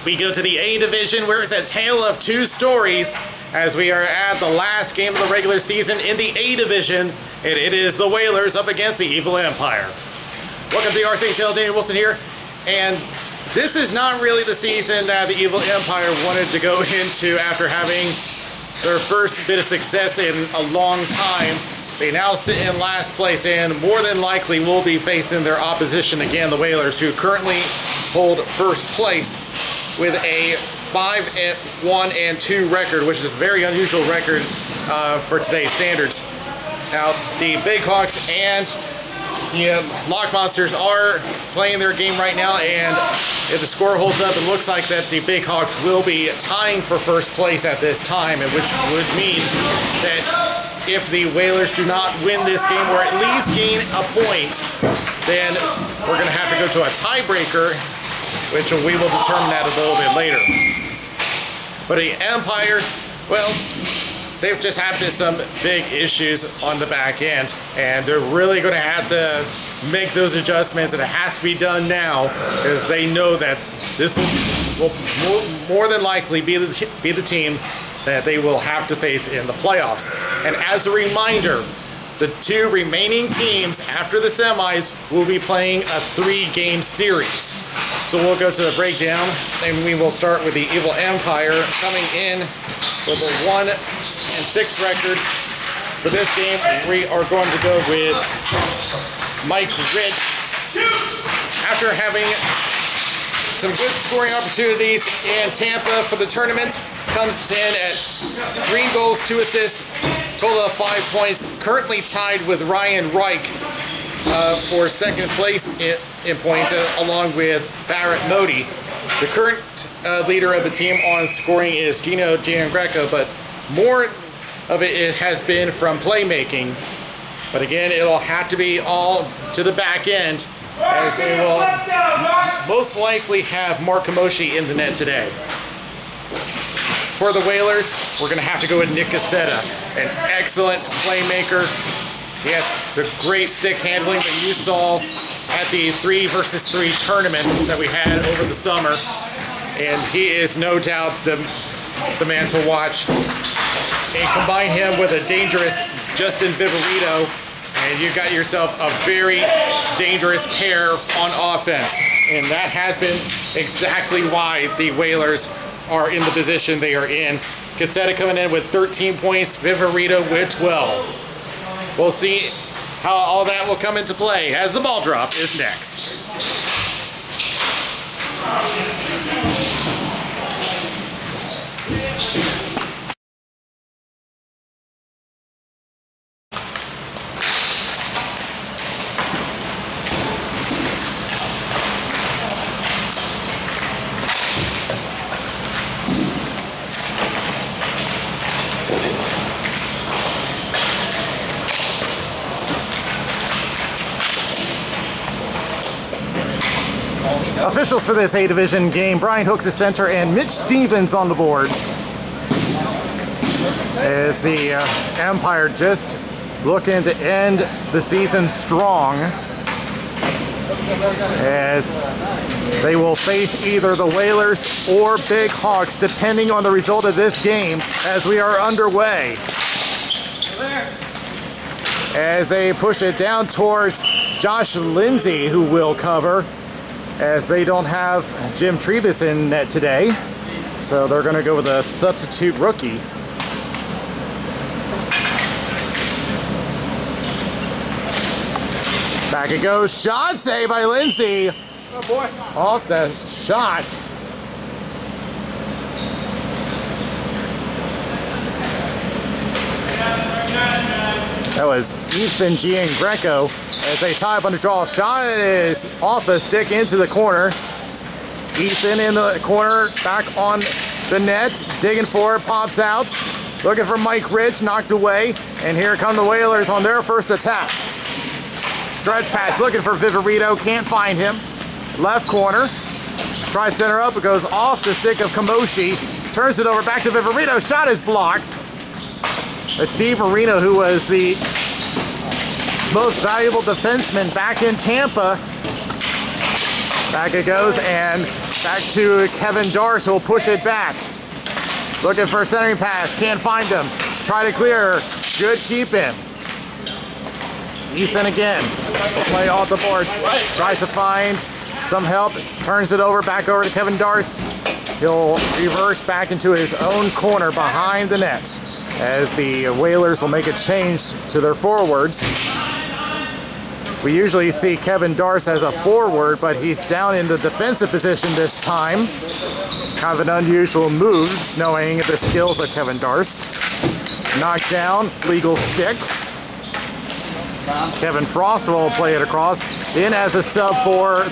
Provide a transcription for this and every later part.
We go to the A division where it's a tale of two stories as we are at the last game of the regular season in the A division, and it is the Whalers up against the Evil Empire. Welcome to the RSHL, Daniel Wilson here, and this is not really the season that the Evil Empire wanted to go into after having their first bit of success in a long time. They now sit in last place and more than likely will be facing their opposition again, the Whalers, who currently hold first place with a 5-1-2 record, which is a very unusual record for today's standards. Now, the Big Hawks and the Lock Monsters are playing their game right now, and if the score holds up, it looks like that the Big Hawks will be tying for first place at this time, and which would mean that if the Whalers do not win this game or at least gain a point, then we're going to have to go to a tiebreaker, which we will determine that a little bit later. But the Empire, well, they've just had some big issues on the back end, and they're really going to have to make those adjustments, and it has to be done now because they know that this will more than likely be the team that they will have to face in the playoffs. And as a reminder, the two remaining teams after the semis will be playing a 3-game series. So we'll go to the breakdown, and we will start with the Evil Empire coming in with a 1-6 record. For this game, we are going to go with Mike Rich. After having some good scoring opportunities in Tampa for the tournament, comes in at 3 goals, 2 assists, total of 5 points, currently tied with Ryan Reich for second place in points, along with Barrett Modi. The current leader of the team on scoring is Gino Giangreco, but more of it has been from playmaking. But again, it'll have to be all to the back end, as they will most likely have Mark Kamoshi in the net today. For the Whalers, we're going to have to go with Nick Cassetta, an excellent playmaker. He has the great stick handling that you saw at the 3-versus-3 tournament that we had over the summer. And he is no doubt the man to watch. And combine him with a dangerous Justin Viverito, and you got yourself a very dangerous pair on offense. And that has been exactly why the Whalers are in the position they are in. Cassetta coming in with 13 points, Viverito with 12. We'll see how all that will come into play as the ball drop is next. Officials for this A Division game: Brian Hooks, the center, and Mitch Stevens on the boards. As the Empire just looking to end the season strong, as they will face either the Whalers or Big Hawks, depending on the result of this game, as we are underway. As they push it down towards Josh Lindsay, who will cover, as they don't have Jim Trebus in net today, so they're going to go with a substitute rookie. Back it goes, shot save by Lindsay. Oh boy. Off the shot. That was Ethan Giangreco as they tie up on the draw. Shot is off the stick into the corner. Ethan in the corner, back on the net, digging for it, pops out. Looking for Mike Rich, knocked away. And here come the Whalers on their first attack. Stretch pass, looking for Viverito, can't find him. Left corner, tries center up, it goes off the stick of Kamoshi. Turns it over, back to Viverito, shot is blocked. Steve Marino, who was the most valuable defenseman back in Tampa, Back it goes, and back to Kevin Darst, who will push it back. Looking for a centering pass, can't find him. Try to clear, good keep in. Ethan again, will play off the boards. Tries to find some help, turns it over, back over to Kevin Darst. He'll reverse back into his own corner behind the net as the Whalers will make a change to their forwards. We usually see Kevin Darst as a forward, but he's down in the defensive position this time. Kind of an unusual move, knowing the skills of Kevin Darst. Knocked down, legal stick. Kevin Frost will play it across, in as a sub for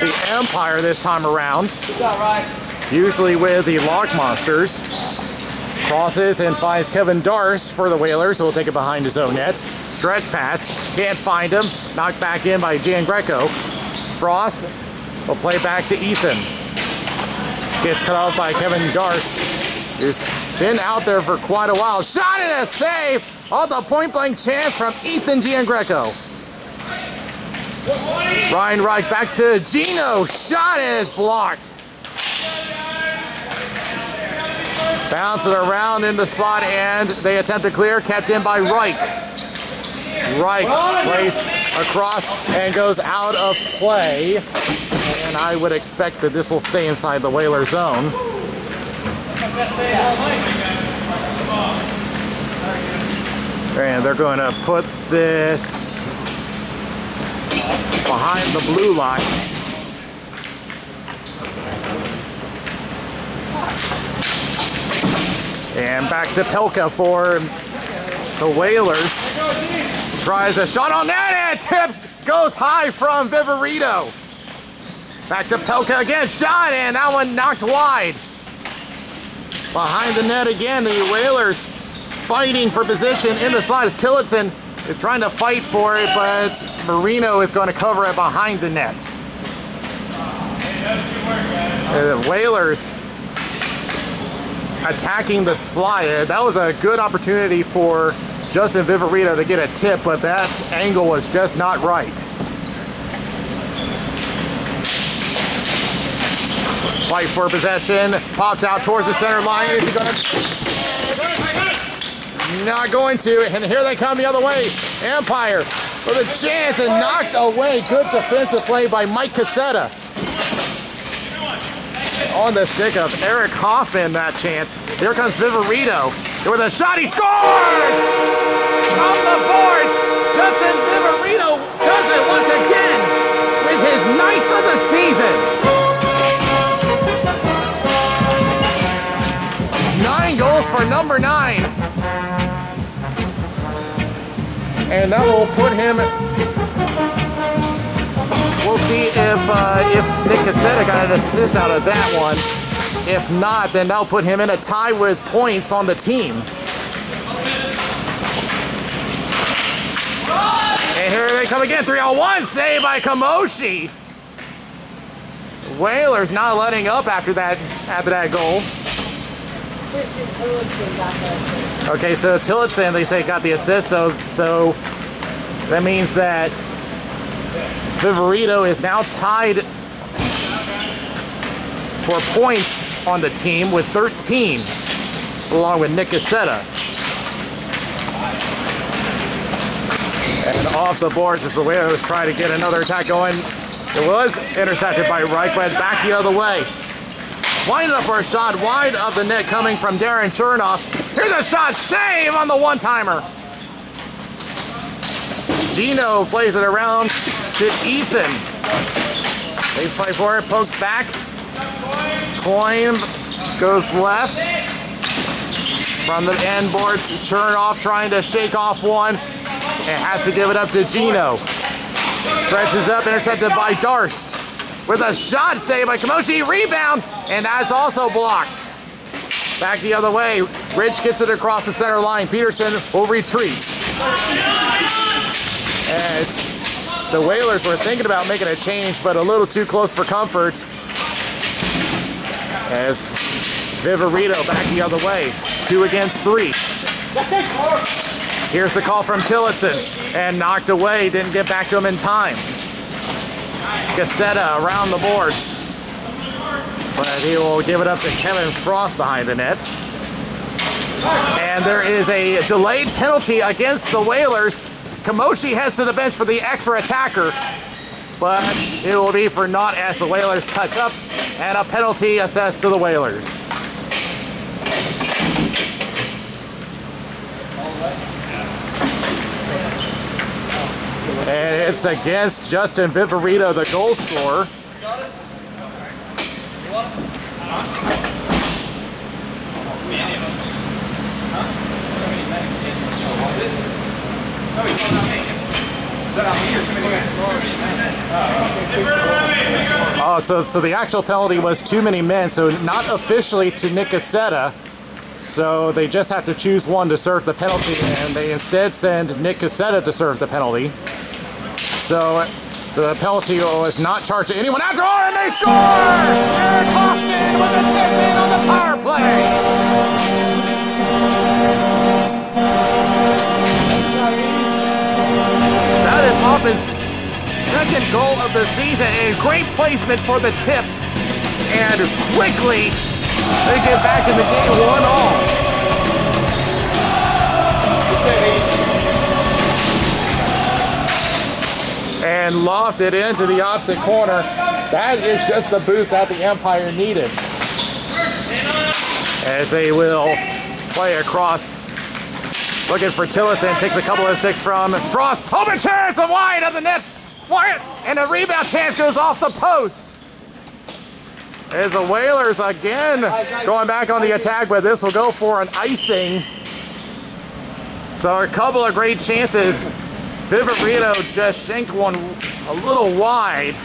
the Empire this time around. Usually with the Lock Monsters. Crosses and finds Kevin Darst for the Whalers, who will take it behind his own net. Stretch pass, can't find him. Knocked back in by Jan Greco. Frost will play back to Ethan. Gets cut off by Kevin Darst, who's been out there for quite a while. Shot and a save! Off the point-blank chance from Ethan Giangreco. Ryan Reich back to Gino. Shot and is blocked. Bounce it around in the slot, and they attempt to clear, kept in by Reich. Reich plays across and goes out of play. And I would expect that this will stay inside the Whaler zone. And they're going to put this behind the blue line. And back to Pelka for the Whalers. Tries a shot on net and tip goes high from Viverito. Back to Pelka again, shot, and that one knocked wide. Behind the net again, the Whalers fighting for position in the slot. Tillotson is trying to fight for it, but Marino is going to cover it behind the net. The Whalers attacking the slide. That was a good opportunity for Justin Viverito to get a tip, but that angle was just not right. Fight for possession, pops out towards the center line. Is he gonna? Not going to, and here they come the other way. Empire with a chance and knocked away. Good defensive play by Mike Cassetta. On the stick of Eric Hoffman, that chance. Here comes Viverito with a shot. He scores! Off the boards, Justin Viverito does it once again with his 9th of the season. 9 goals for number 9. And that will put him. We'll see if Nick Cassetta got an assist out of that one. If not, then that'll put him in a tie with points on the team. And here they come again. 3-on-1 save by Kamoshi. Whalers not letting up after that goal. Okay, so Tillotson, they say, got the assist, so that means that Viverito is now tied for points on the team with 13, along with Nick Cassetta. And off the boards as the Whalers try to get another attack going. It was intercepted by Reich, but back the other way. Winding up for a shot wide of the net coming from Darren Chernoff. Here's a shot, save on the one-timer. Gino plays it around to Ethan. They fight for it, pokes back. Coin goes left. From the end boards, Chernoff trying to shake off one. And has to give it up to Gino. Stretches up, intercepted by Darst. With a shot saved by Kamoshi, rebound, and that's also blocked. Back the other way, Rich gets it across the center line. Peterson will retreat. As the Whalers were thinking about making a change, but a little too close for comfort. As Viverito back the other way, 2 against 3. Here's the call from Tillotson, and knocked away, didn't get back to him in time. Cassetta around the boards. But he will give it up to Kevin Frost behind the net. And there is a delayed penalty against the Whalers. Kamoshi heads to the bench for the extra attacker, but it will be for naught as the Whalers touch up, and a penalty assessed to the Whalers. And it's against Justin Viverito, the goal scorer. Oh, so the actual penalty was too many men, so not officially to Nick Cassetta. So they just have to choose one to serve the penalty, and they instead send Nick Cassetta to serve the penalty. So the penalty was not charged to anyone after all, and they score! Eric Hoffman with a tip-in on the power play! That is Hoffman's second goal of the season, and great placement for the tip. And quickly, they get back in the game 1-all. And lofted into the opposite corner. That is just the boost that the Empire needed. As they will play across. Looking for Tillotson, takes a couple of sticks from Frost. Open chance wide of the net. Wyatt, and a rebound chance goes off the post. As the Whalers again going back on the attack, but this will go for an icing. So a couple of great chances. Viverito just shanked one a little wide,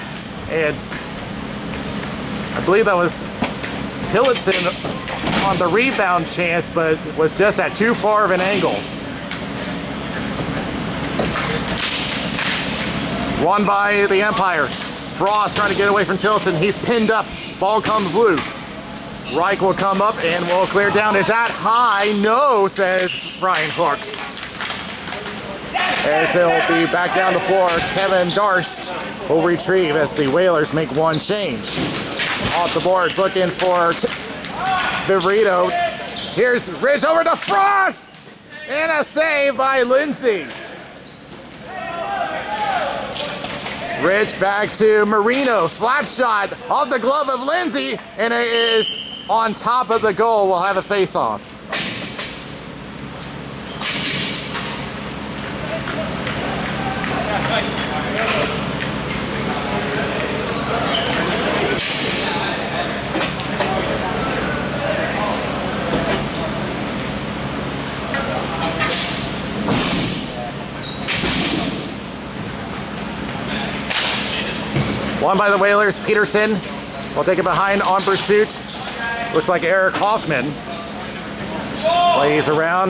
and I believe that was Tillotson on the rebound chance, but was just at too far of an angle. Won by the Empire. Frost trying to get away from Tillotson. He's pinned up. Ball comes loose. Reich will come up and will clear down. Is that high? No, says Brian Hooks. As he'll be back down the floor, Kevin Darst will retrieve as the Whalers make one change. Off the boards, looking for Viverito. Here's Ridge over to Frost! And a save by Lindsay. Ridge back to Marino. Slap shot off the glove of Lindsay, and it is on top of the goal. We'll have a face-off. Won by the Whalers. Peterson will take it behind on pursuit. Looks like Eric Hoffman. Plays around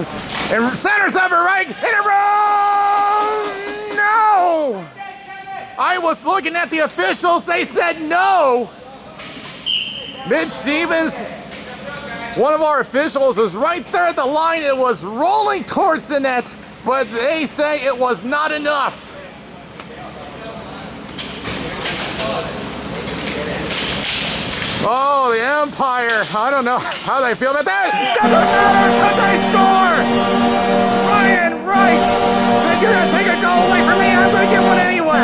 and centers up right in a row. No! I was looking at the officials. They said no. Mitch Stevens, one of our officials, was right there at the line. It was rolling towards the net, but they say it was not enough. Oh, the Empire. I don't know how they feel about that. Doesn't matter because they score. Ryan Wright said, "You're going to take a goal away from me. I'm going to get one anyway."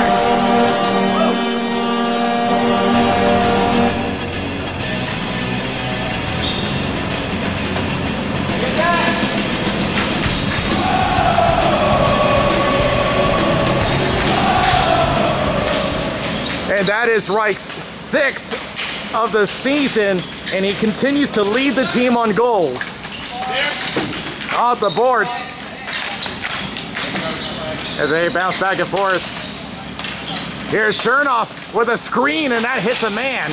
And that is Wright's sixth of the season, and he continues to lead the team on goals. Off the boards as they bounce back and forth. Here's Chernoff with a screen, and that hits a man.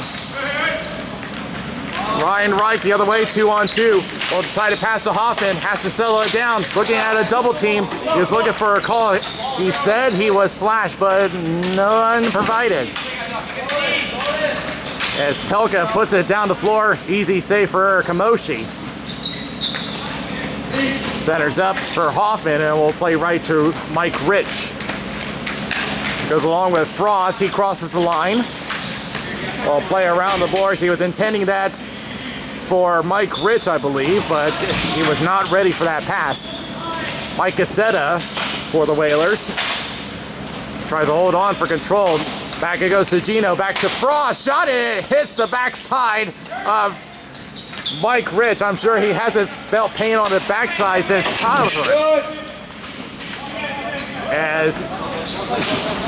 Ryan Wright the other way, 2-on-2. Will decide to pass to Hoffman, has to settle it down. Looking at a double team, he was looking for a call. He said he was slashed, but none provided. As Pelka puts it down the floor, easy save for Kamoshi. Centers up for Hoffman, and will play right to Mike Rich. Goes along with Frost. He crosses the line. Well, play around the boards. He was intending that for Mike Rich, I believe, but he was not ready for that pass. Mike Cassetta for the Whalers. Tries to hold on for control. Back it goes to Gino. Back to Frost. Shot it. It hits the backside of Mike Rich. I'm sure he hasn't felt pain on the backside since childhood. As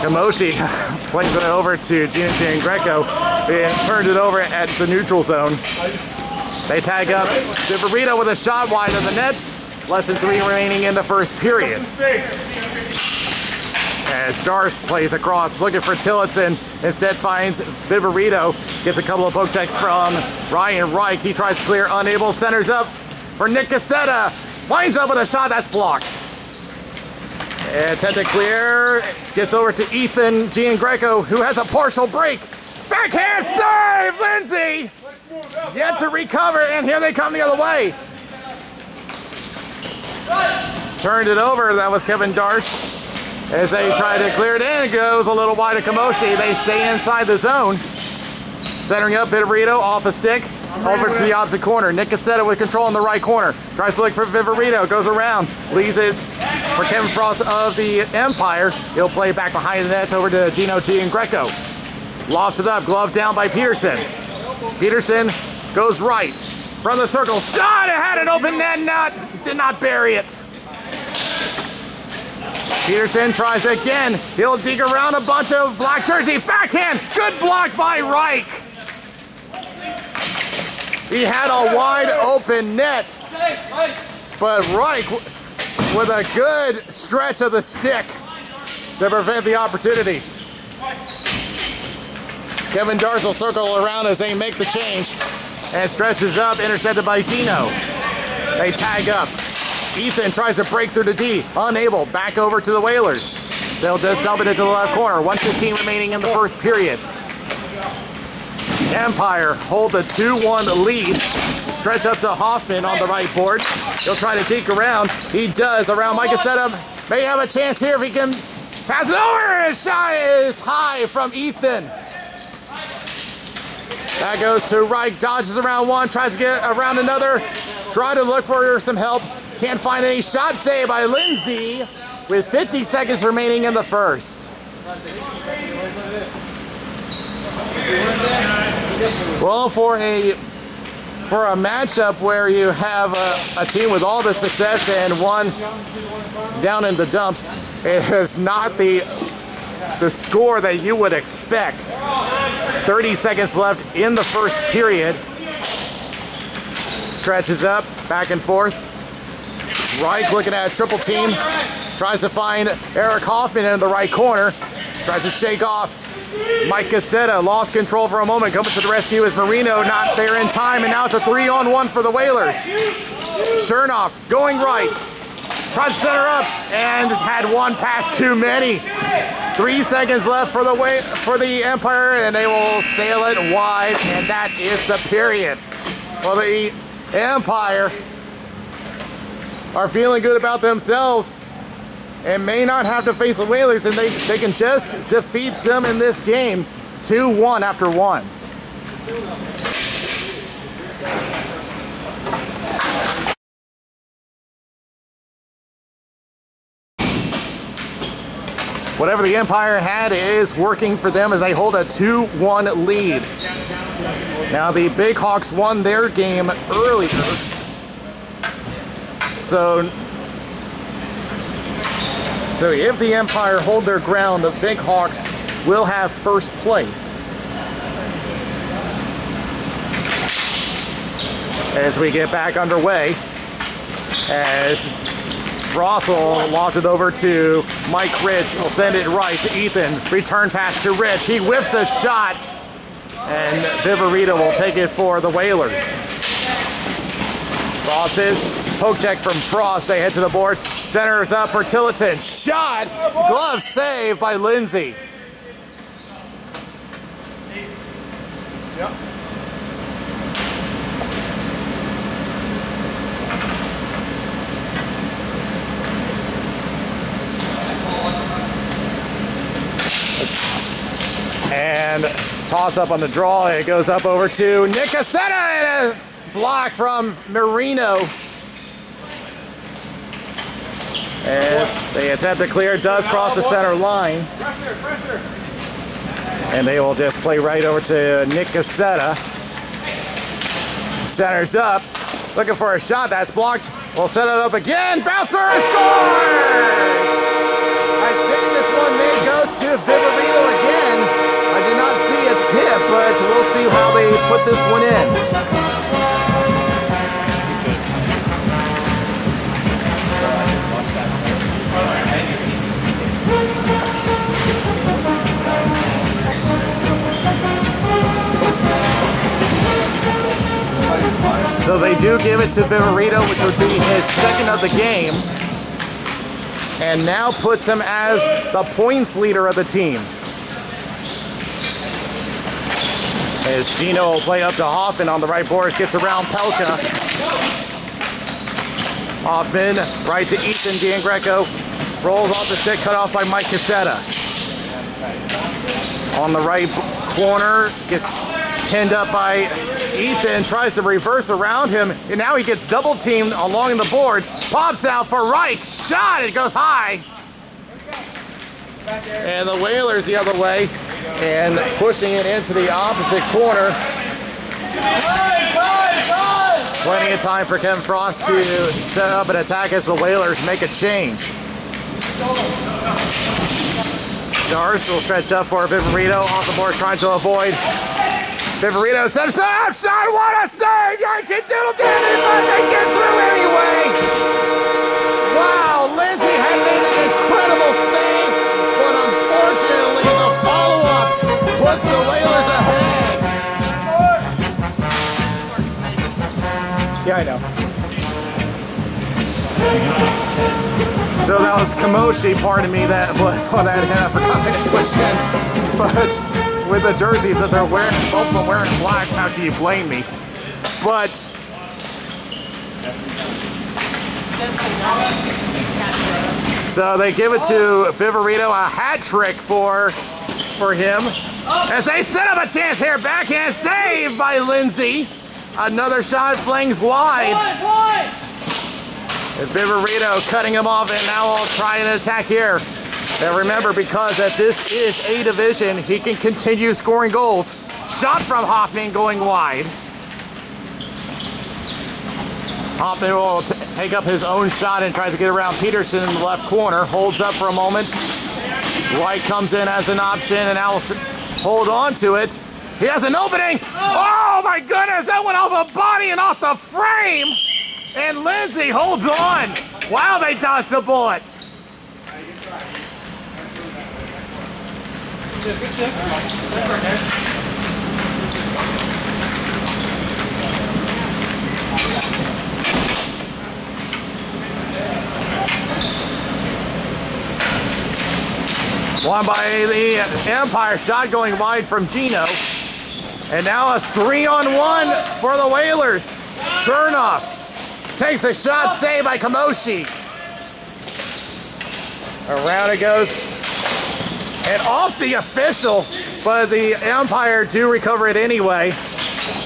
Kamoshi plays it over to Gino Giangreco and turns it over at the neutral zone. They tag up Viverito with a shot wide of the net. Less than 3 remaining in the first period. As Darth plays across, looking for Tillotson. Instead finds Viverito. Gets a couple of poke checks from Ryan Reich. He tries to clear, unable. Centers up for Nick Cassetta. Winds up with a shot that's blocked. And attempt to clear. Gets over to Ethan Giangreco, who has a partial break. Backhand save! Lindsay! Yet to recover, and here they come the other way. Turned it over. That was Kevin Darst. As they try to clear it in, it goes a little wide of Kamoshi. They stay inside the zone. Centering up Viverito off a stick. Over to the opposite corner. Nick Cassetta with control in the right corner. Tries to look for Viverito. Goes around. Leaves it for Kevin Frost of the Empire. He'll play back behind the net over to Gino Giangreco. Lost it up. Glove down by Peterson. Peterson goes right. From the circle. Shot! It had an open net. Did not bury it. Peterson tries again. He'll dig around a bunch of black jersey. Backhand. Good block by Reich. He had a wide open net. But Reich with a good stretch of the stick to prevent the opportunity. Kevin Darst will circle around as they make the change. And stretches up, intercepted by Gino. They tag up. Ethan tries to break through the D. Unable. Back over to the Whalers. They'll just dump it into the left corner. 1:15 remaining in the first period. Empire hold a 2-1 lead. Stretch up to Hoffman on the right board. He'll try to deke around. He does. Around Mike Cassetta. May have a chance here if he can pass it over. His shot is high from Ethan. That goes to Reich. Dodges around one. Tries to get around another. Try to look for some help. Can't find any. Shot save by Lindsay with 50 seconds remaining in the first. Well, for a matchup where you have a team with all the success and one down in the dumps, it is not the score that you would expect. 30 seconds left in the first period. Stretches up, back and forth. Reich looking at a triple team. Tries to find Eric Hoffman in the right corner. Tries to shake off Mike Cassetta. Lost control for a moment. Coming to the rescue is Marino. Not there in time. And now it's a 3-on-1 for the Whalers. Chernoff going right. Tries to center up. And had one pass too many. 3 seconds left for the Empire. And they will sail it wide. And that is the period. Well, the Empire are feeling good about themselves and may not have to face the Whalers, and they can just defeat them in this game 2-1 after one. Whatever the Empire had is working for them as they hold a 2-1 lead. Now the Big Hawks won their game earlier. So if the Empire hold their ground, the Big Hawks will have first place. As we get back underway, as Frost will loft it over to Mike Rich, will send it right to Ethan. Return pass to Rich. He whips a shot, and Viverito will take it for the Whalers. Frost's poke check from Frost. They head to the boards. Centers up for Tillotson. Shot! Glove save by Lindsay. Yep. And toss up on the draw. It goes up over to Nick Cassetta, and it's blocked from Marino. As they attempt to clear, it does cross the center line. And they will just play right over to Nick Cassetta. Centers up, looking for a shot. That's blocked. We'll set it up again. Bouncer scores! I think this one may go to Viverito again. I did not see a tip, but we'll see how they put this one in. So they do give it to Viverito, which would be his second of the game, and now puts him as the points leader of the team. As Gino will play up to Hoffman on the right boards, gets around Pelka. Hoffman right to Ethan D'Angreco, rolls off the stick, cut off by Mike Cassetta. On the right corner, gets pinned up by Ethan, tries to reverse around him, and now he gets double teamed along the boards. Pops out for Reich, shot, it goes high. And the Whalers the other way, and pushing it into the opposite corner. Plenty of time for Kevin Frost to set up an attack as the Whalers make a change. Darsh will stretch up for Viverito, off the board trying to avoid. Viverito sets up, shot, what a save! Yankee Doodle Dandy, but they get through anyway! Wow, Lindsay had made an incredible save, but unfortunately the follow-up puts the Whalers ahead. Yeah, I know. So that was Kamoshi, pardon me, that was on that end. I forgot to switch ends, but with the jerseys that they're wearing, both of them wearing black, how can you blame me? But so they give it to Viverito, a hat trick for him. As they set up a chance here, backhand save by Lindsay. Another shot flings wide. And Viverito cutting him off, and now I'll try an attack here. And remember, because that this is A division, he can continue scoring goals. Shot from Hoffman going wide. Hoffman will take up his own shot and tries to get around Peterson in the left corner. Holds up for a moment. White comes in as an option, and now will hold on to it. He has an opening. Oh my goodness, that went off a body and off the frame. And Lindsay holds on. Wow, they dodged a bullet. Won by the Empire, shot going wide from Gino. And now a 3-on-1 for the Whalers. Chernoff takes a shot, saved by Kamoshi. Around it goes. And off the official, but the Empire do recover it anyway.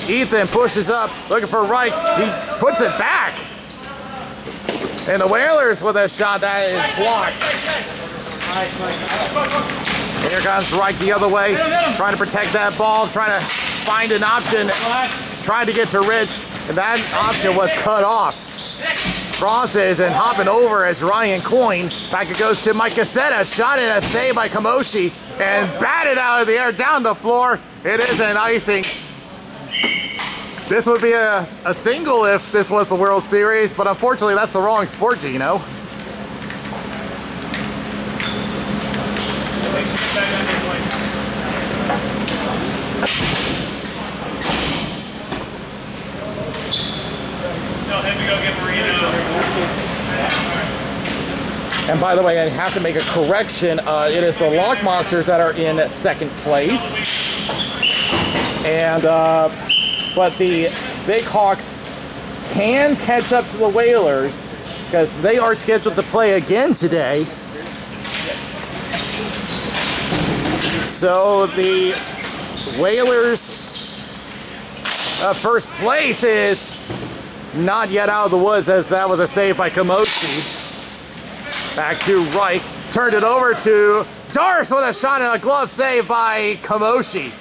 Ethan pushes up, looking for Reich. He puts it back. And the Whalers with a shot that is blocked. And here comes Reich the other way, trying to protect that ball, trying to find an option, trying to get to Rich, and that option was cut off. Crosses and hopping over as Ryan Coyne. Back it goes to Mike Cassetta. Shot in a save by Kamoshi and batted out of the air down the floor. It is an icing. This would be a single if this was the World Series, but unfortunately that's the wrong sport, Gino. Tell him to go get Marino. And by the way, I have to make a correction. It is the Lock Monsters that are in second place. And but the Big Hawks can catch up to the Whalers because they are scheduled to play again today. So the Whalers first place is not yet out of the woods, as that was a save by Kamoshi. Back to Reich. Turned it over to Doris with a shot and a glove save by Kamoshi.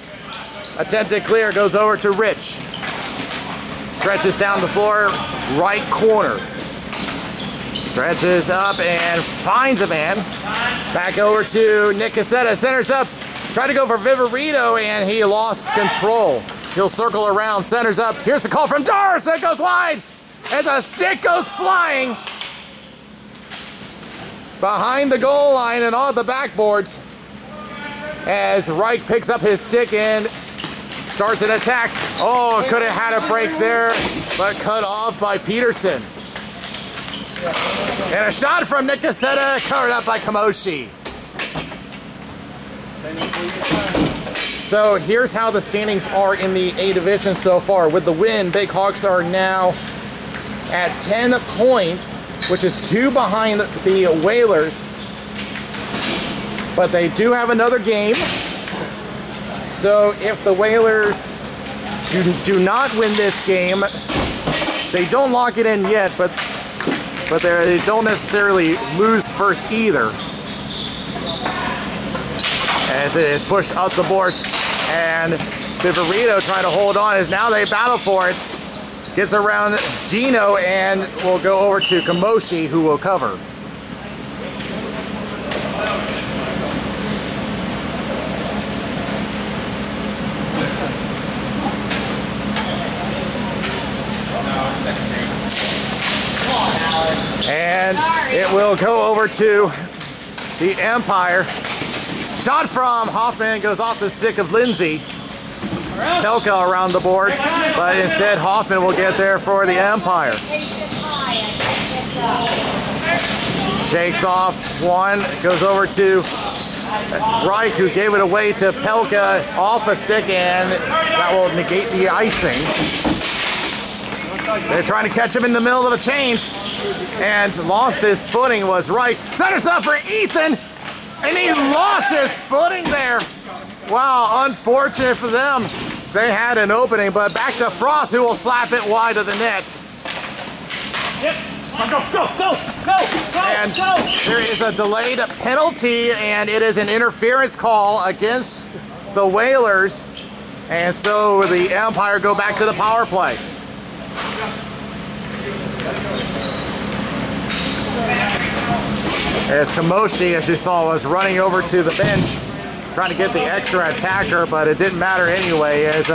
Attempted clear, goes over to Rich. Stretches down the floor, right corner. Stretches up and finds a man. Back over to Nick Cassetta, centers up. Tried to go for Viverito and he lost control. He'll circle around, centers up. Here's the call from Doris, it goes wide. As a stick goes flying behind the goal line and on the backboards. As Reich picks up his stick and starts an attack. Oh, could have had a break there, but cut off by Peterson. And a shot from Nick Cassetta, covered up by Kamoshi. So here's how the standings are in the A division so far. With the win, Big Hawks are now at 10 points, which is 2 behind the Whalers. But they do have another game. So if the Whalers do not win this game, they don't lock it in yet, but they don't necessarily lose first either. As it is pushed up the boards, and Viverito trying to hold on as now they battle for it. Gets around Gino and will go over to Kamoshi, who will cover. And it will go over to the Empire. Shot from Hoffman goes off the stick of Lindsay. Pelka around the boards, but instead Hoffman will get there for the Empire. Shakes off one, goes over to Reich, who gave it away to Pelka off a stick, and that will negate the icing. They're trying to catch him in the middle of a change, and lost his footing was Reich. Centers up for Ethan, and he lost his footing there. Wow, unfortunate for them. They had an opening, but back to Frost, who will slap it wide of the net. Yep. Go. And there is a delayed penalty, and it is an interference call against the Whalers. And so the Empire go back to the power play. As Kamoshi, as you saw, was running over to the bench, trying to get the extra attacker, but it didn't matter anyway, as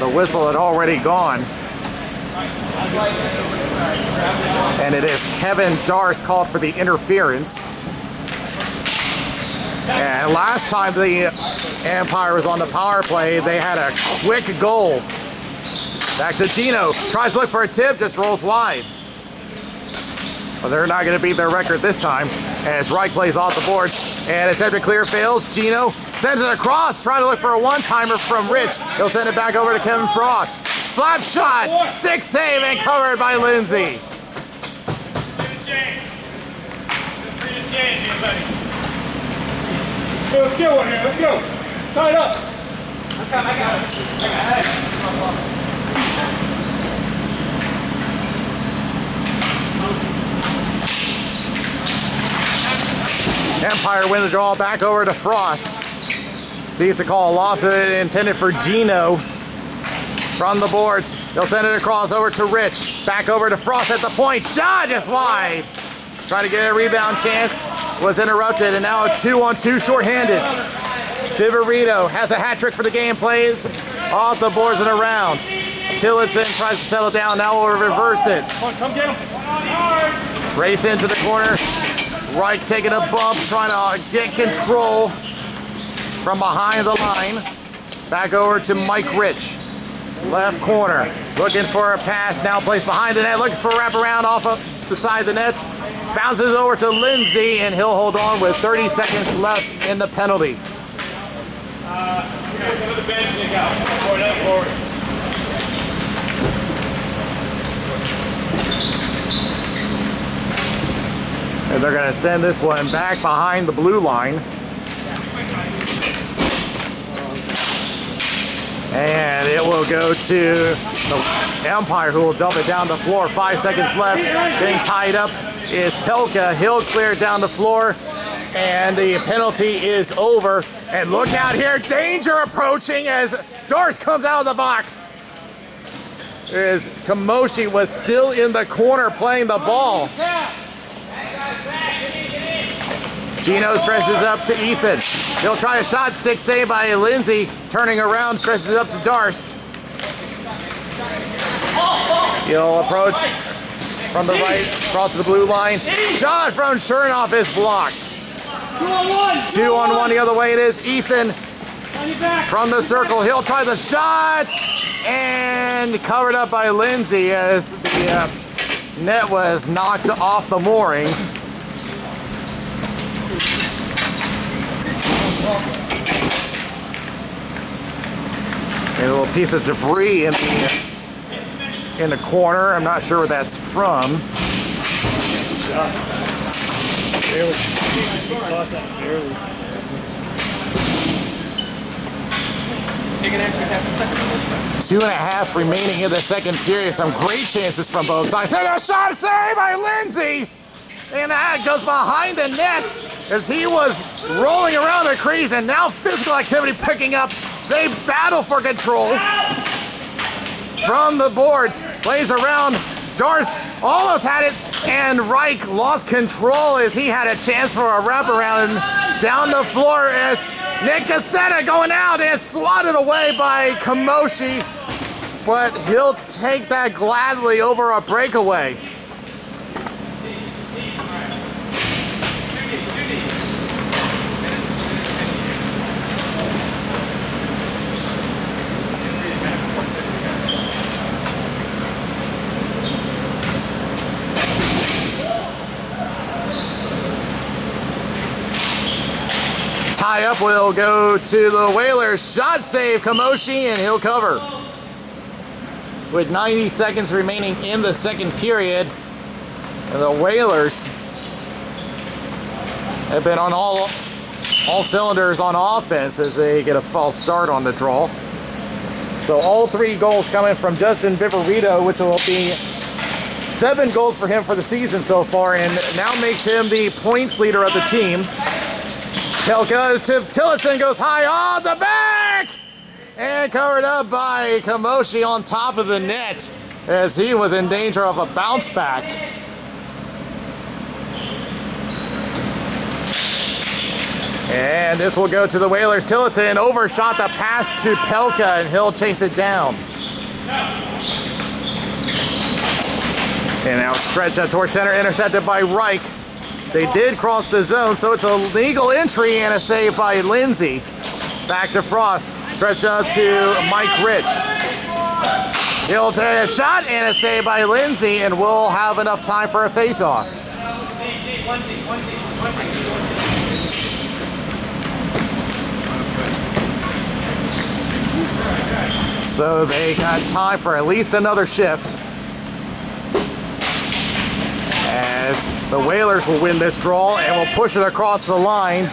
the whistle had already gone. And it is Kevin Darst called for the interference. And last time the Empire was on the power play, they had a quick goal. Back to Gino, tries to look for a tip, just rolls wide. But they're not going to beat their record this time, as Reich plays off the boards. And attempted clear fails. Gino sends it across, trying to look for a one-timer from Rich. He'll send it back over to Kevin Frost. Slap shot, 6 save, and covered by Lindsay. Free to change, anybody. Let's go one here, let's go. Tie it up. I got it. Empire win the draw, back over to Frost. Sees the call, lost it, intended for Gino. From the boards, they'll send it across over to Rich. Back over to Frost at the point, shot just wide. Trying to get a rebound chance, was interrupted, and now a 2-on-2 shorthanded. Viverito has a hat trick for the game, plays off the boards and around. Tillotson tries to settle down, now we'll reverse it. Come get him. Race into the corner. Reich taking a bump, trying to get control from behind the line. Back over to Mike Rich. Left corner, looking for a pass, now placed behind the net, looking for a wraparound off of the side of the net. Bounces over to Lindsay, and he'll hold on with 30 seconds left in the penalty. Go to the bench and go. Forward. And they're going to send this one back behind the blue line. will go to the Empire, who will dump it down the floor. 5 seconds left. Getting tied up is Pelka. He'll clear it down the floor, and the penalty is over. And look out here, danger approaching as Darce comes out of the box. As Kamoshi was still in the corner playing the ball. Gino stretches up to Ethan. He'll try a shot, stick saved by Lindsay. Turning around, stretches it up to Darce. He'll approach from the right, across the blue line. Shot from Chernoff is blocked. 2 on 1 the other way it is. Ethan from the circle. He'll try the shot. And covered up by Lindsay as the net was knocked off the moorings. And a little piece of debris in the corner. I'm not sure where that's from. Take an extra half a second. 2.5 remaining in the second period. Some great chances from both sides. And a shot saved by Lindsay. And that goes behind the net as he was rolling around the crease, and now physical activity picking up. They battle for control from the boards. Plays around. Darce almost had it, and Reich lost control as he had a chance for a wraparound. And down the floor as Nick Cassetta going out and swatted away by Kamoshi, but he'll take that gladly over a breakaway. Tie up will go to the Whalers. Shot save, Kamoshi, and he'll cover. With 90 seconds remaining in the second period, the Whalers have been on all cylinders on offense as they get a false start on the draw. So all 3 goals coming from Justin Viverito, which will be 7 goals for him for the season so far, and now makes him the points leader of the team. Pelka to Tillotson, goes high on the back! And covered up by Kamoshi on top of the net as he was in danger of a bounce back. And this will go to the Whalers. Tillotson overshot the pass to Pelka, and he'll chase it down. And now stretch that towards center, intercepted by Reich. They did cross the zone, so it's a legal entry and a save by Lindsay. Back to Frost. Stretch up to Mike Rich. He'll take a shot and a save by Lindsay, and we'll have enough time for a face-off. So they got time for at least another shift, as the Whalers will win this draw and will push it across the line.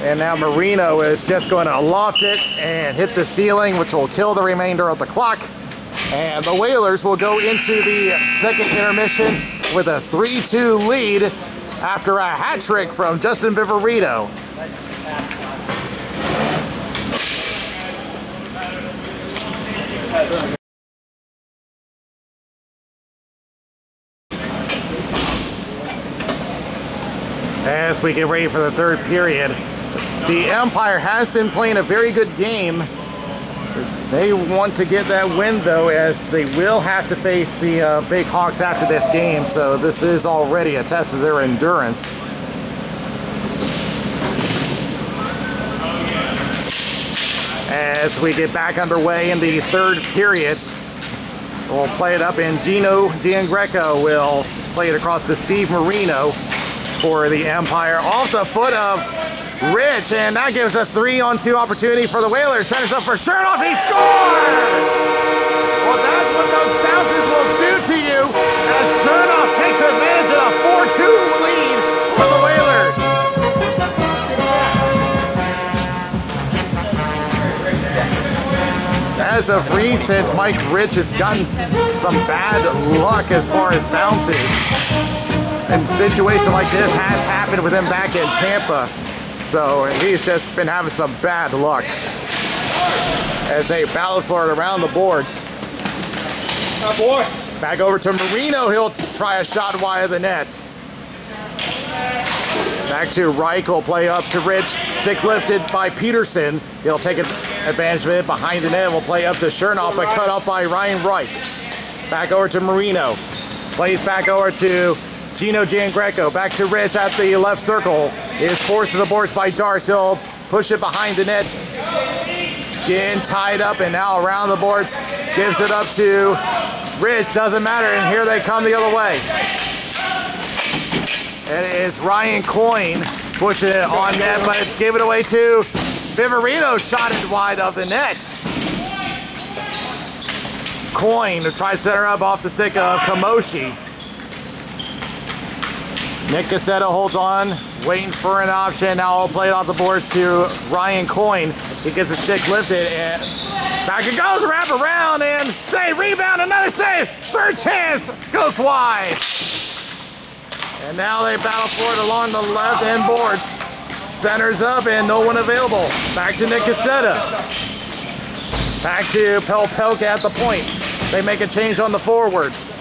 And now Marino is just going to loft it and hit the ceiling, which will kill the remainder of the clock. And the Whalers will go into the second intermission with a 3-2 lead after a hat trick from Justin Viverito. As we get ready for the third period, the Empire has been playing a very good game. They want to get that win, though, as they will have to face the Big Hawks after this game, so this is already a test of their endurance. As we get back underway in the third period, we'll play it up, and Gino Giangreco will play it across to Steve Marino for the Empire. Off the foot of Rich, and that gives a 3-on-2 opportunity for the Whalers. Centers up for Chernoff, he scores! Well, that's what those bouncers will do to you as Chernoff takes advantage of a 4-2 lead for the Whalers. as of recent, Mike Rich has gotten some bad luck as far as bounces. And a situation like this has happened with him back in Tampa. So he's just been having some bad luck as they battle for it around the boards. Back over to Marino. He'll try a shot wide of the net. Back to Reich. Will play up to Rich. Stick lifted by Peterson. He'll take advantage of it behind the net. Will play up to Chernoff, but cut off by Ryan Reich. Back over to Marino. Plays back over to Gino Giangreco. Back to Rich at the left circle. Is forced to the boards by Darce. He'll push it behind the net. Getting tied up and now around the boards. Gives it up to Rich. Doesn't matter, and here they come the other way. It is Ryan Coyne pushing it on net, but gave it away to Viverito. Shot it wide of the net. Coyne to try to set her up off the stick of Kamoshi. Nick Cassetta holds on, waiting for an option. Now I'll play it off the boards to Ryan Coyne. He gets the stick lifted and back it goes, wrap around and save, rebound, another save, third chance, goes wide. And now they battle for it along the left end boards. Centers up and no one available. Back to Nick Cassetta. Back to Pelka at the point. They make a change on the forwards.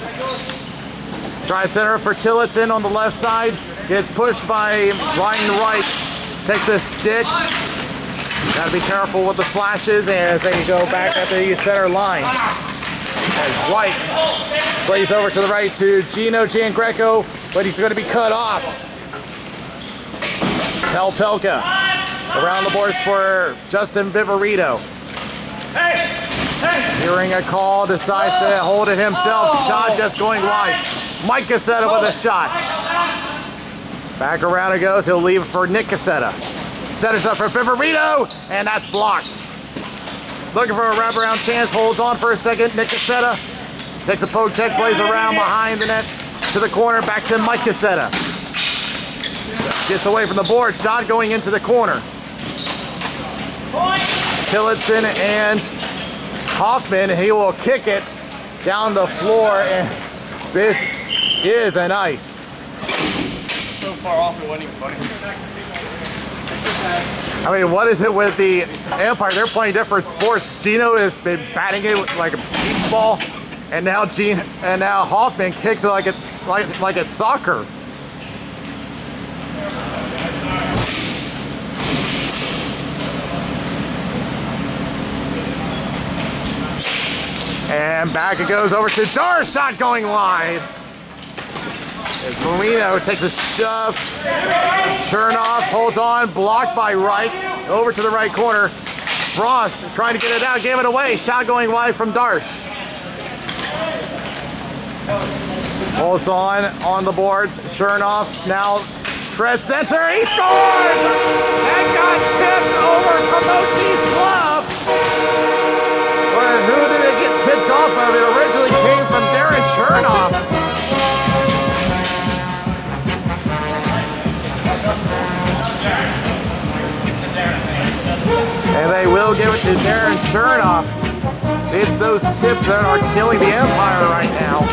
Try center up for Tillotson on the left side. Gets pushed by Ryan Reich. Takes a stick. Gotta be careful with the slashes as they go back at the center line. As Reich plays over to the right to Gino Giangreco, but he's gonna be cut off. Pelka around the boards for Justin Viverito. Hearing a call, decides to hold it himself. Shot just going wide. Mike Cassetta with a shot. Back around it goes. He'll leave it for Nick Cassetta. Centers up for Viverito, and that's blocked. Looking for a wraparound chance. Holds on for a second. Nick Cassetta takes a poke check, plays around behind the net to the corner. Back to Mike Cassetta. Gets away from the board. Shot going into the corner. Tillotson and Hoffman. He will kick it down the floor, and this is an ice. So far off, it wasn't even funny. I mean, what is it with the Empire? They're playing different sports. Gino has been batting it like a beach ball, and now Hoffman kicks it like it's soccer. And back it goes over to Dar. Shot going wide. As Marino takes a shove. Chernoff holds on. Blocked by Reich. Over to the right corner. Frost trying to get it out. Gave it away. Shot going wide from Darst. Holds on the boards. Chernoff now press center. He scores! That got tipped over Kamoshi's glove. But who did it get tipped off of? It originally came from Darren Chernoff. And they will give it to Darren Chernoff. It's those tips that are killing the Empire right now.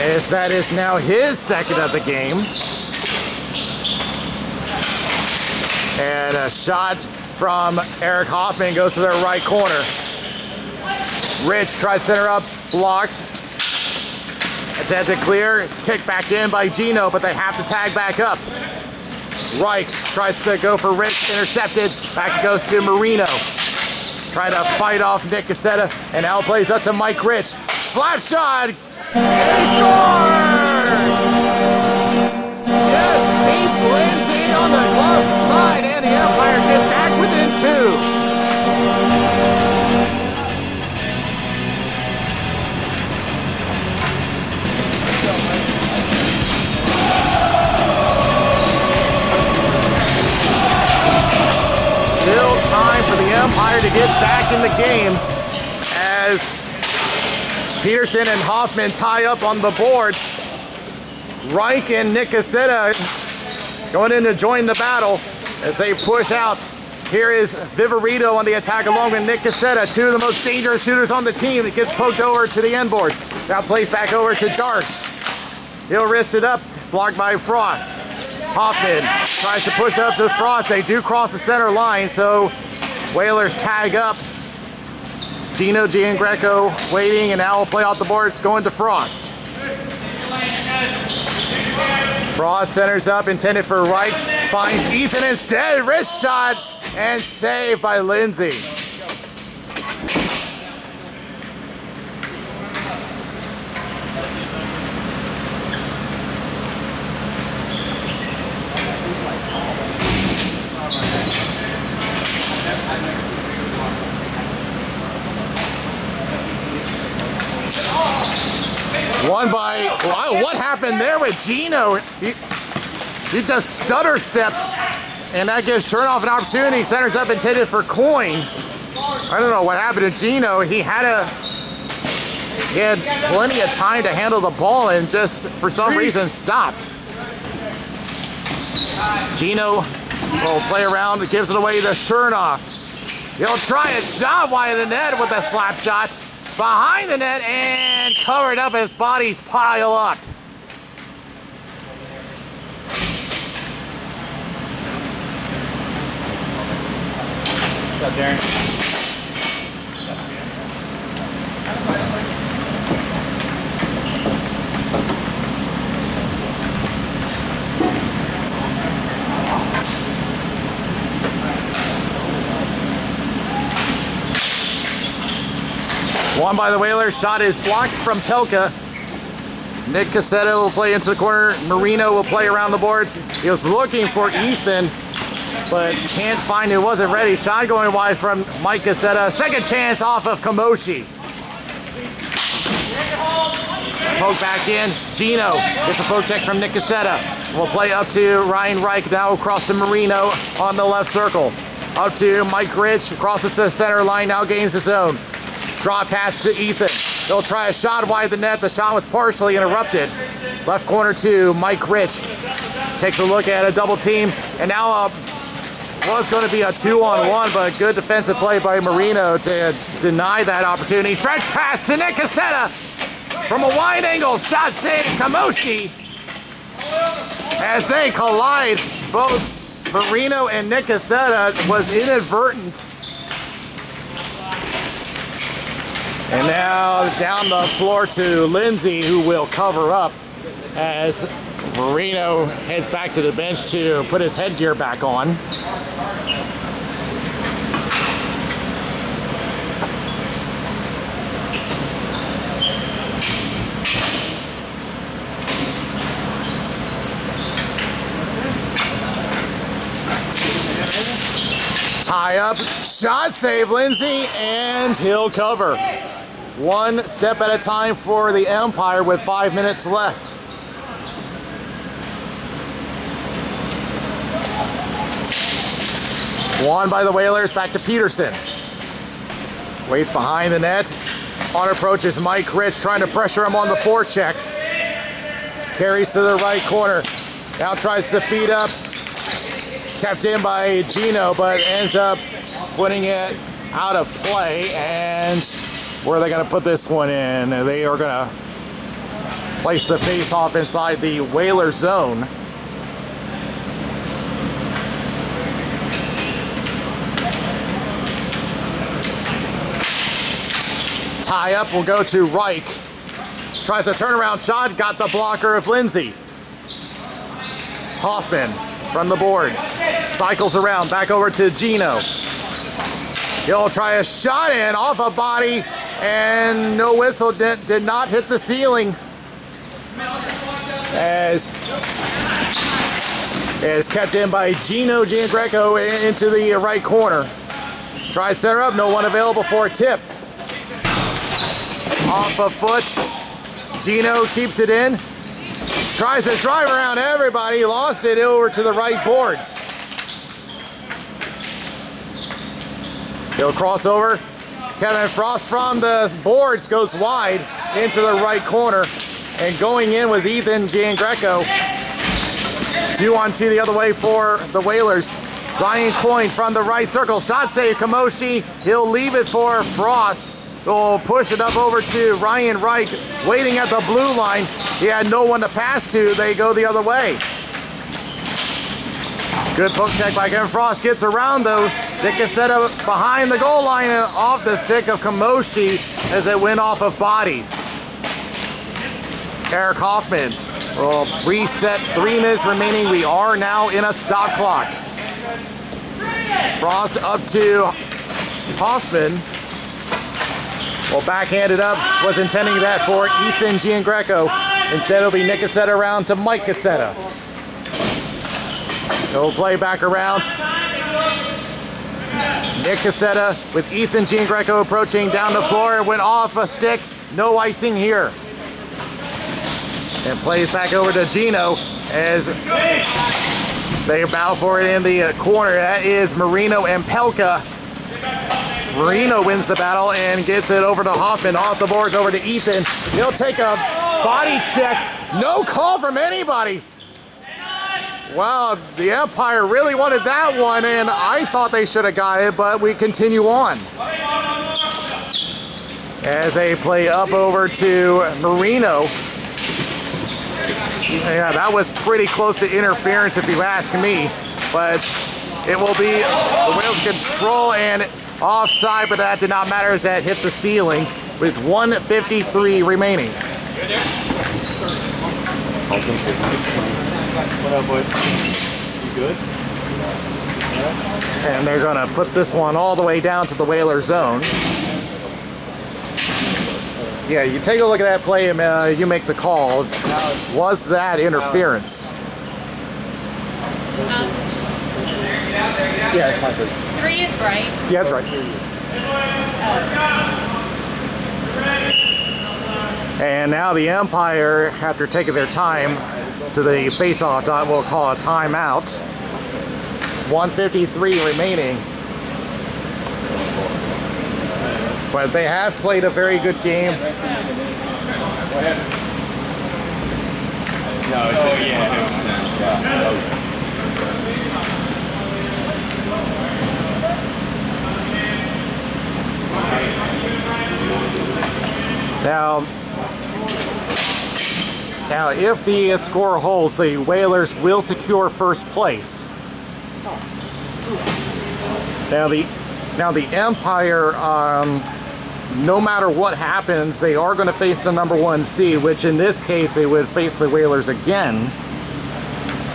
As that is now his second of the game. And a shot from Eric Hoffman goes to their right corner. Rich tries to center up, blocked. Attempt to clear, kick back in by Gino, but they have to tag back up. Reich tries to go for Rich, intercepted. Back it goes to Marino. Trying to fight off Nick Cassetta, and now plays up to Mike Rich. Slap shot, and he scores! Just beats Lindsay on the glove side, and the Empire get back within two. Still time for the Empire to get back in the game as Peterson and Hoffman tie up on the board. Reich and Nick Cassetta going in to join the battle as they push out. Here is Viverito on the attack along with Nick Cassetta, two of the most dangerous shooters on the team. That gets poked over to the end boards. Now plays back over to Darst. He'll wrist it up, blocked by Frost. Hoffman tries to push up to Frost. They do cross the center line, so Whalers tag up. Gino Giangreco waiting, and now will play off the boards, going to Frost. Frost centers up, intended for Reich, finds Ethan instead, wrist shot, and saved by Lindsay. Won by, wow, what happened there with Gino? He just stutter stepped, and that gives Chernoff an opportunity. Centers up, intended for Coin. I don't know what happened to Gino. He had plenty of time to handle the ball and just for some reason stopped. Gino will play around, gives it away to Chernoff. He'll try a shot wide of the net with a slap shot. Behind the net and covered up as bodies pile up. What's up, Darren? Won by the Whalers. Shot is blocked from Telka. Nick Cassetta will play into the corner. Marino will play around the boards. He was looking for Ethan, but can't find it. Wasn't ready. Shot going wide from Mike Cassetta. Second chance off of Kamoshi. Poke back in. Gino gets a poke check from Nick Cassetta. Will play up to Ryan Reich. Now across to Marino on the left circle. Up to Mike Rich. Across the center line. Now gains the zone. Draw pass to Ethan. They'll try a shot wide the net. The shot was partially interrupted. Left corner to Mike Rich. Takes a look at a double team. And now was going to be a 2-on-1, but good defensive play by Marino to deny that opportunity. Stretch pass to Nick Cassetta from a wide angle. Shot saved Kamoshi. As they collide, both Marino and Nick Cassetta was inadvertent. And now down the floor to Lindsay, who will cover up as Marino heads back to the bench to put his headgear back on. Tie up, shot save Lindsay, and he'll cover. One step at a time for the Empire with 5 minutes left. Won by the Whalers, back to Peterson. Waits behind the net. On approach is Mike Rich, trying to pressure him on the forecheck. Carries to the right corner. Now tries to feed up. Kept in by Gino, but ends up putting it out of play. And where are they going to put this one in? They are going to place the face-off inside the Whaler zone. Tie up will go to Reich. Tries a turnaround shot, got the blocker of Lindsay. Hoffman from the boards. Cycles around, back over to Gino. He'll try a shot in off a body, and no whistle, did not hit the ceiling. As kept in by Gino Giangreco into the right corner. Tries center up, no one available for a tip. Off a foot. Gino keeps it in. Tries to drive around everybody, lost it over to the right boards. He'll cross over. Kevin Frost from the boards goes wide into the right corner. And going in was Ethan Giangreco. 2-on-2 the other way for the Whalers. Ryan Coyne from the right circle. Shot save, Kamoshi. He'll leave it for Frost. He'll push it up over to Ryan Reich, waiting at the blue line. He had no one to pass to. They go the other way. Good poke check by Kevin Frost. Gets around though. Nick Cassetta behind the goal line and off the stick of Kamoshi as it went off of bodies. Eric Hoffman will reset. 3 minutes remaining. We are now in a stop clock. Frost up to Hoffman. Well, backhanded up. Was intending that for Ethan Giangreco. Instead, it'll be Nick Cassetta around to Mike Cassetta. He'll play back around. Nick Cassetta with Ethan Giangreco approaching down the floor. It went off a stick. No icing here. And plays back over to Gino as they battle for it in the corner. That is Marino and Pelka. Marino wins the battle and gets it over to Hoffman. Off the boards over to Ethan. He'll take a body check. No call from anybody. Wow, the Empire really wanted that one, and I thought they should have got it, but we continue on. As they play up over to Marino. Yeah, that was pretty close to interference if you ask me, but it will be the Wales control and offside, but that did not matter as that hit the ceiling with 1:53 remaining. What up, boy? You good? And they're going to put this one all the way down to the Whaler zone. Yeah, you take a look at that play and you make the call. Was that interference? Yeah, it's my turn. 3 is right. Yeah, that's right. And now the Empire, after taking their time to the face-off dot, we'll call a timeout. 1:53 remaining. But they have played a very good game. Now, if the score holds, the Whalers will secure first place. Now the Empire, no matter what happens, they are going to face the #1 seed, which in this case they would face the Whalers again,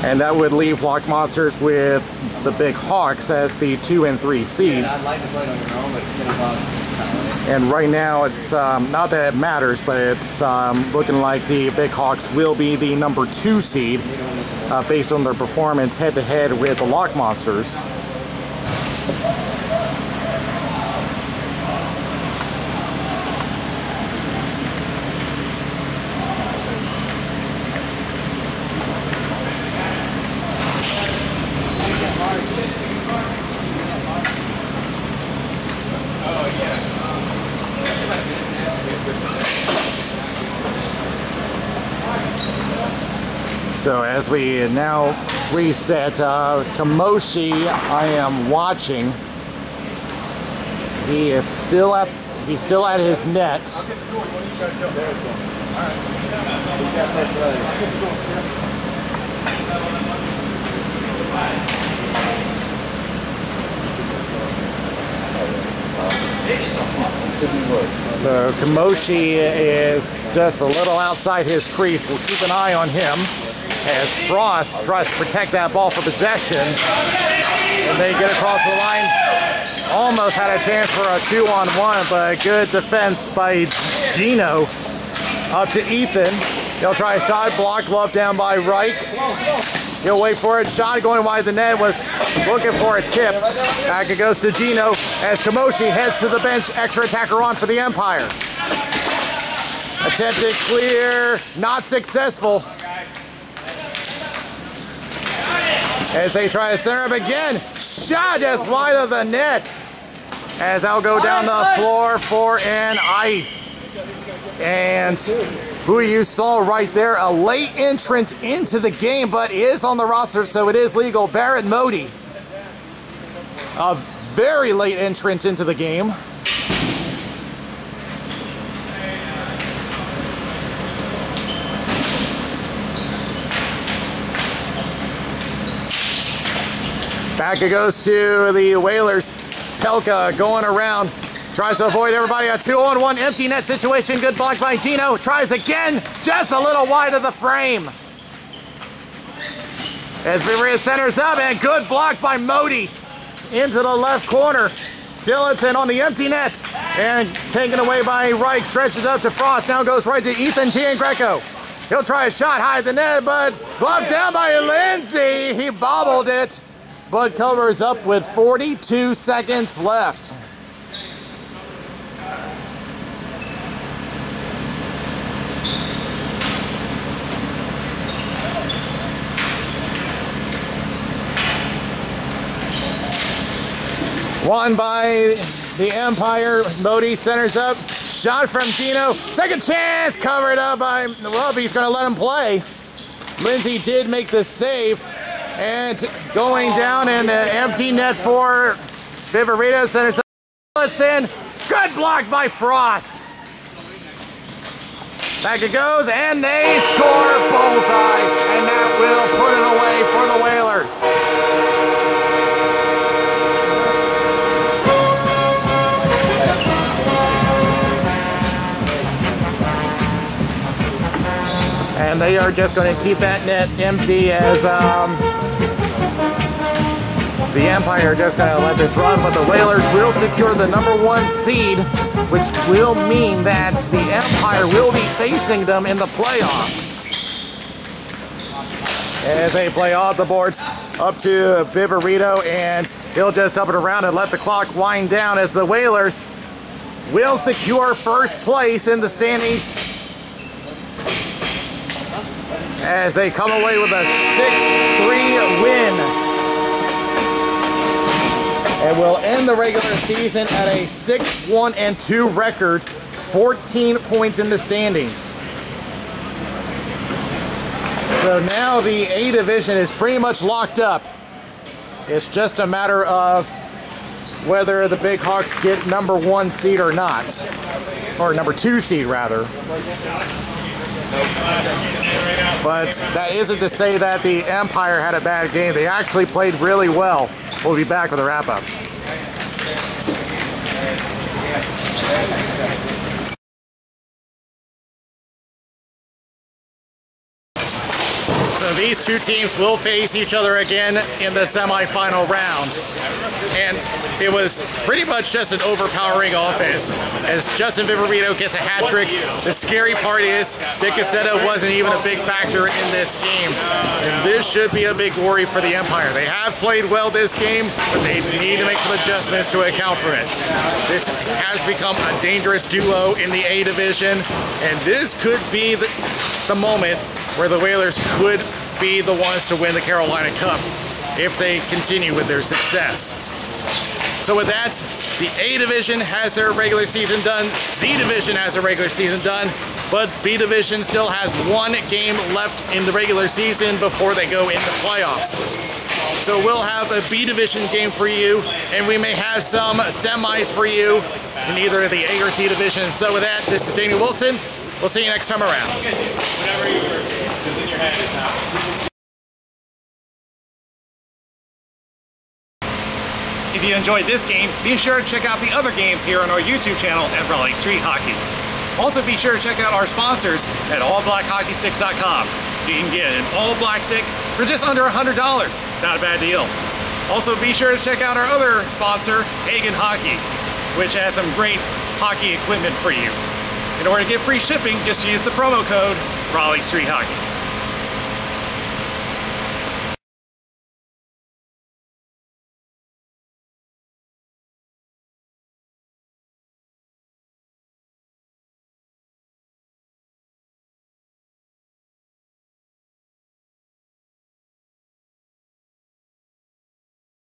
and that would leave Lock Monsters with the Big Hawks as the 2 and 3 seeds. I'd like to play it on your own, but and right now it's not that it matters, but it's looking like the Big Hawks will be the #2 seed based on their performance head-to-head with the Lock Monsters. So as we now reset, Kamoshi, I am watching. He's still at his net. So Kamoshi is just a little outside his crease. We'll keep an eye on him as Frost tries to protect that ball for possession. And they get across the line. Almost had a chance for a 2-on-1, but good defense by Gino. Up to Ethan. He'll try a shot, block, glove down by Reich. He'll wait for it. Shot going wide the net, was looking for a tip. Back it goes to Gino as Kamoshi heads to the bench. Extra attacker on for the Empire. Attempted clear, not successful. As they try to center up again. Shot just wide of the net. As I'll go down the floor for an ice. And who you saw right there, a late entrant into the game, but is on the roster, so it is legal. Barrett Modi, a very late entrant into the game. Back it goes to the Whalers. Pelka going around. Tries to avoid everybody. A 2-on-1 empty net situation. Good block by Gino. Tries again. Just a little wide of the frame. As Maria centers up, and good block by Modi into the left corner. Tillotson on the empty net. And taken away by Reich. Stretches up to Frost. Now goes right to Ethan Giangreco. He'll try a shot high at the net, but gloved down by Lindsay. He bobbled it, but covers up with 42 seconds left. Won by the Empire. Modi centers up. Shot from Gino. Second chance. Covered up by, well, he's going to let him play. Lindsay did make the save. And going down in an empty net for Viverito. Centers up. It's in. Good block by Frost. Back it goes. And they score. Bullseye. And that will put it away for the Whalers. And they are just going to keep that net empty as the Empire are just going to let this run, but the Whalers will secure the #1 seed, which will mean that the Empire will be facing them in the playoffs. As they play off the boards up to Viverito, and he'll just up it around and let the clock wind down as the Whalers will secure first place in the standings as they come away with a 6-3 win. And will end the regular season at a 6-1-2 record, 14 points in the standings. So now the A division is pretty much locked up. It's just a matter of whether the Big Hawks get #1 seed or not. Or #2 seed, rather. But that isn't to say that the Empire had a bad game. They actually played really well. We'll be back with a wrap-up. So these two teams will face each other again in the semifinal round. And it was pretty much just an overpowering offense as Justin Viverito gets a hat trick. The scary part is Dick Cassetta wasn't even a big factor in this game. And this should be a big worry for the Empire. They have played well this game, but they need to make some adjustments to account for it. This has become a dangerous duo in the A division, and this could be the moment where the Whalers could be the ones to win the Carolina Cup if they continue with their success. So with that, the A division has their regular season done, C division has their regular season done, but B division still has one game left in the regular season before they go into playoffs. So we'll have a B division game for you, and we may have some semis for you in either the A or C division. So with that, this is Danny Wilson. We'll see you next time around. If you enjoyed this game, be sure to check out the other games here on our YouTube channel at Raleigh Street Hockey. Also be sure to check out our sponsors at allblackhockeysticks.com. You can get an all-black stick for just under $100. Not a bad deal. Also be sure to check out our other sponsor, Hagen Hockey, which has some great hockey equipment for you. In order to get free shipping, just use the promo code Raleigh Street Hockey.